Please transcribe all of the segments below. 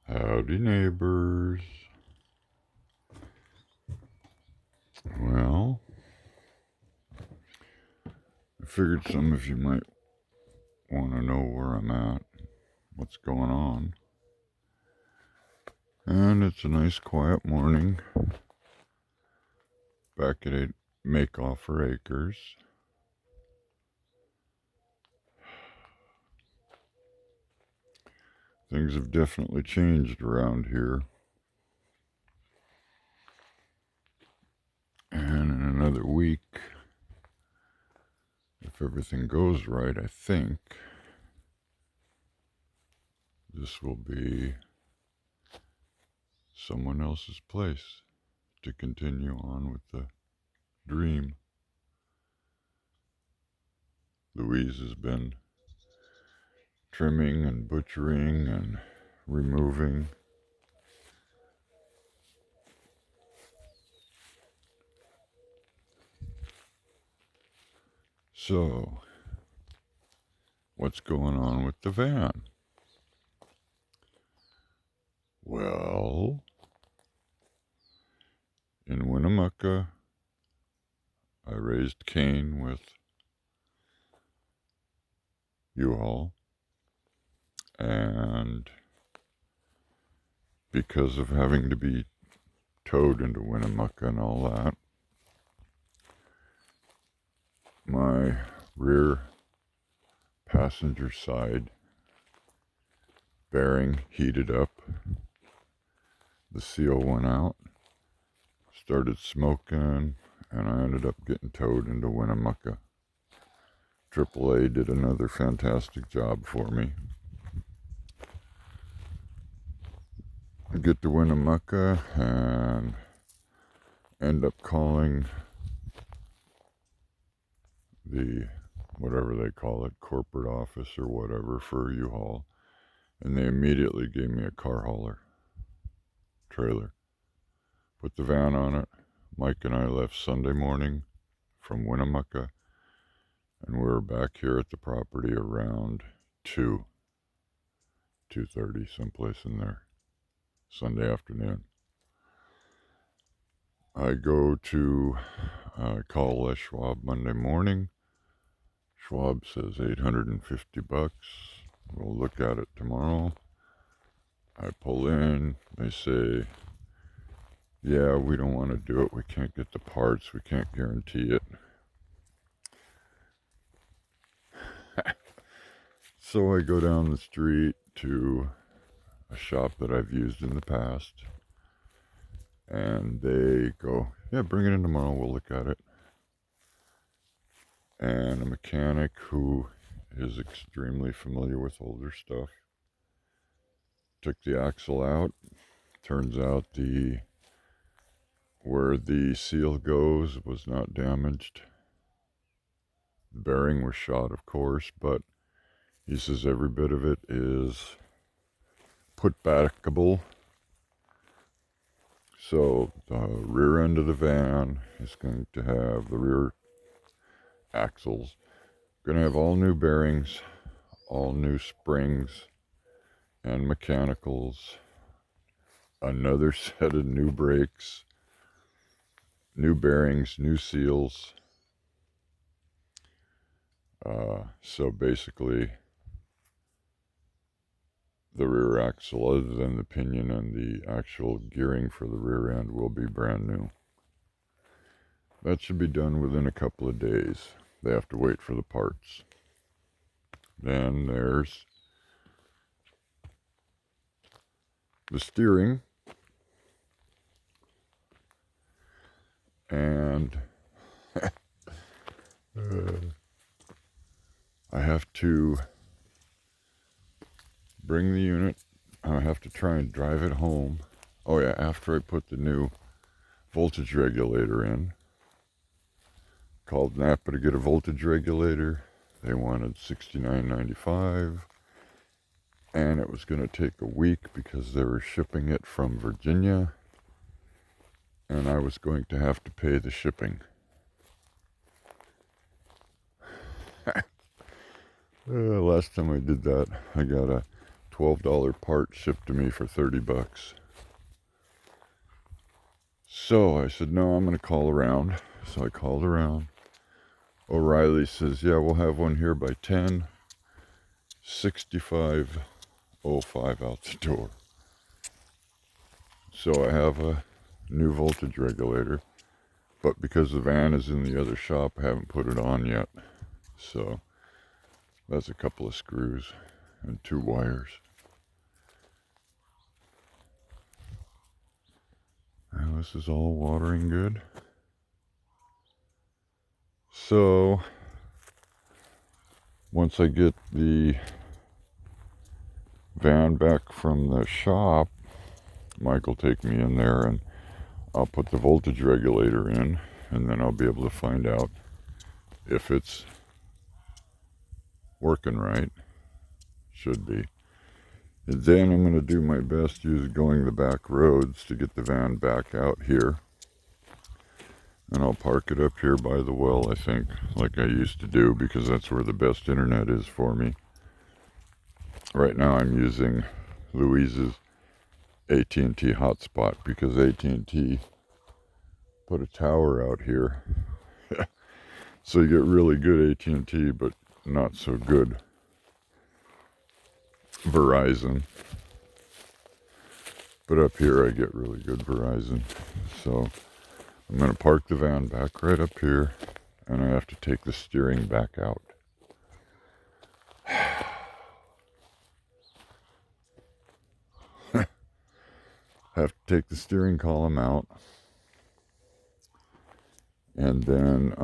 Howdy, neighbors. Well, I figured some of you might want to know where I'm at, what's going on. And it's a nice quiet morning back at Make Offer Acres. Things have definitely changed around here. And in another week, if everything goes right, I think this will be someone else's place to continue on with the dream. Louise has been trimming and butchering and removing. So, what's going on with the van? Well, in Winnemucca, I raised Cain with U-Haul, and because of having to be towed into Winnemucca and all that, my rear passenger side bearing heated up. The seal went out, started smoking, and I ended up getting towed into Winnemucca. AAA did another fantastic job for me. I get to Winnemucca and end up calling the, whatever they call it, corporate office or whatever for U-Haul, and they immediately gave me a car hauler trailer. Put the van on it. Mike and I left Sunday morning from Winnemucca, and we were back here at the property around 2:30, someplace in there, Sunday afternoon. I go to call Les Schwab Monday morning. Schwab says $850. We'll look at it tomorrow. I pull in. They say, yeah, we don't want to do it. We can't get the parts. We can't guarantee it. So I go down the street to a shop that I've used in the past, and they go, yeah, bring it in tomorrow. We'll look at it. And a mechanic who is extremely familiar with older stuff took the axle out. Turns out where the seal goes was not damaged. The bearing was shot, of course, but he says every bit of it is put backable. So the rear end of the van is going to have the rear axles, going to have all new bearings, all new springs and mechanicals, another set of new brakes, new bearings, new seals. So basically, the rear axle, other than the pinion and the actual gearing for the rear end, will be brand new. That should be done within a couple of days. They have to wait for the parts. Then there's the steering, and I have to bring the unit. I have to try and drive it home. Oh yeah, after I put the new voltage regulator in. Called Napa to get a voltage regulator. They wanted $69.95, and it was going to take a week because they were shipping it from Virginia, and I was going to have to pay the shipping. Last time I did that, I got a $12 part shipped to me for 30 bucks. So I said, no, I'm going to call around. So I called around. O'Reilly says, yeah, we'll have one here by 10. 6505 out the door. So I have a new voltage regulator, but because the van is in the other shop, I haven't put it on yet. So that's a couple of screws and 2 wires. And this is all watering good. So once I get the van back from the shop, Mike will take me in there and I'll put the voltage regulator in, and then I'll be able to find out if it's working right. Should be. And then I'm going to do my best going the back roads to get the van back out here. And I'll park it up here by the well, I think, like I used to do, because that's where the best internet is for me. Right now I'm using Louise's AT&T hotspot because AT&T put a tower out here. So you get really good AT&T, but not so good Verizon. But up here I get really good Verizon. So I'm going to park the van back right up here, and I have to take the steering back out. Have to take the steering column out, and then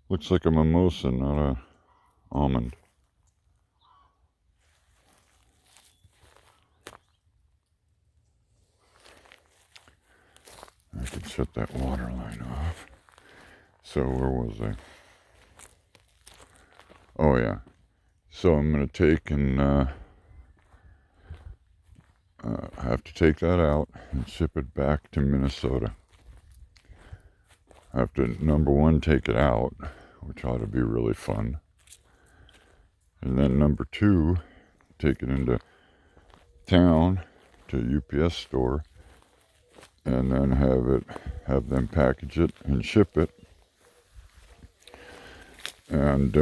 looks like a mimosa, not a almond. I could shut that water line off. So where was I? Oh yeah. So I'm going to take and have to take that out and ship it back to Minnesota. I have to, number one, take it out, which ought to be really fun. And then number two, take it into town to a UPS store, and then have them package it and ship it. And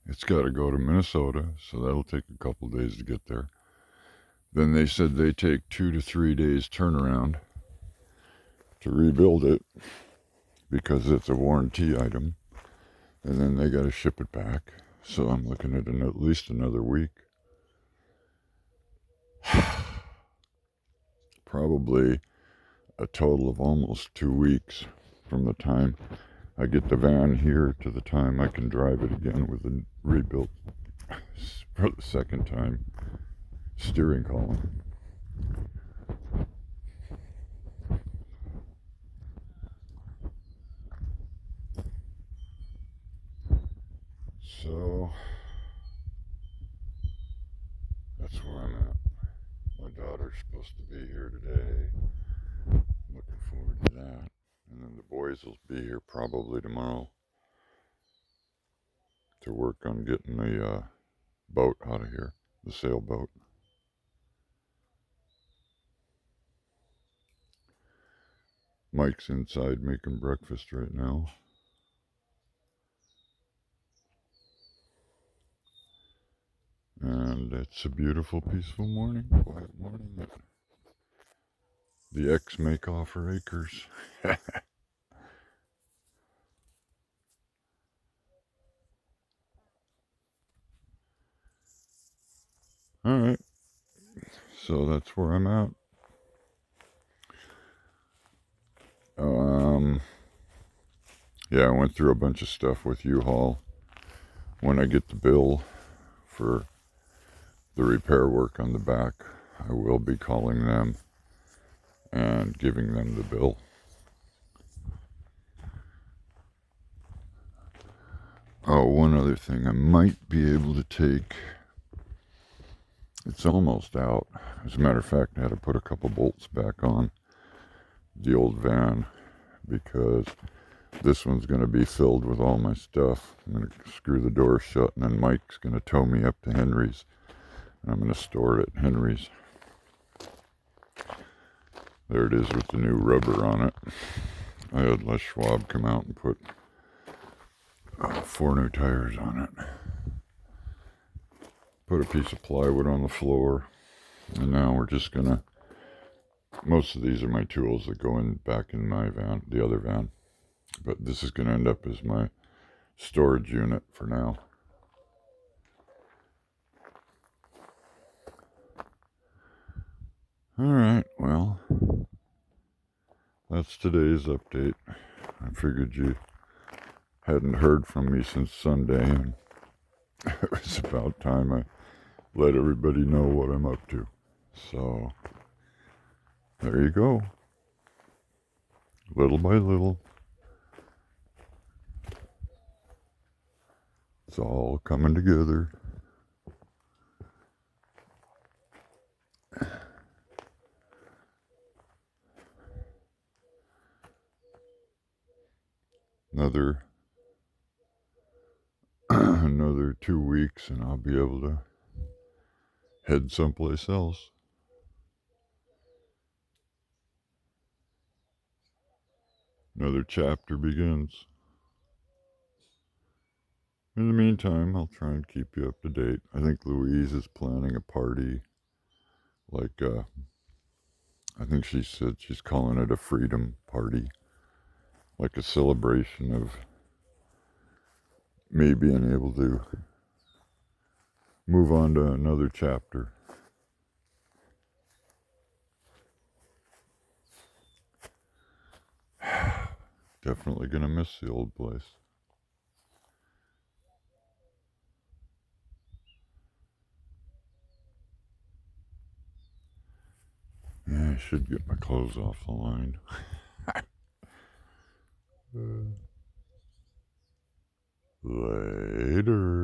it's got to go to Minnesota, so that'll take a couple days to get there. Then they said they take 2 to 3 days turnaround to rebuild it because it's a warranty item, and then they got to ship it back. So I'm looking at at least another week. Probably a total of almost 2 weeks from the time I get the van here to the time I can drive it again with a rebuilt, for the second time, steering column. So that's where I'm at. My daughter's supposed to be here today. Looking forward to that. And then the boys will be here probably tomorrow to work on getting the boat out of here, the sailboat. Mike's inside making breakfast right now. And it's a beautiful, peaceful morning, quiet morning at the X-Make-Offer Acres. Alright, so that's where I'm at. Yeah, I went through a bunch of stuff with U-Haul. When I get the bill for the repair work on the back, I will be calling them and giving them the bill. Oh, one other thing, I might be able to take It's almost out. As a matter of fact, I had to put a couple bolts back on the old van because this one's going to be filled with all my stuff. I'm going to screw the door shut, and then Mike's going to tow me up to Henry's, and I'm going to store it at Henry's. There it is with the new rubber on it. I had Les Schwab come out and put 4 new tires on it. Put a piece of plywood on the floor, and now we're just going to, most of these are my tools that go in back in my van, the other van. But this is going to end up as my storage unit for now. Alright, well, that's today's update. I figured you hadn't heard from me since Sunday, and it was about time I let everybody know what I'm up to. So, there you go. Little by little. It's all coming together. Another 2 weeks and I'll be able to head someplace else. Another chapter begins. In the meantime, I'll try and keep you up to date. I think Louise is planning a party. I think she said she's calling it a freedom party. Like a celebration of me being able to move on to another chapter. Definitely gonna miss the old place. Yeah, I should get my clothes off the line. Later.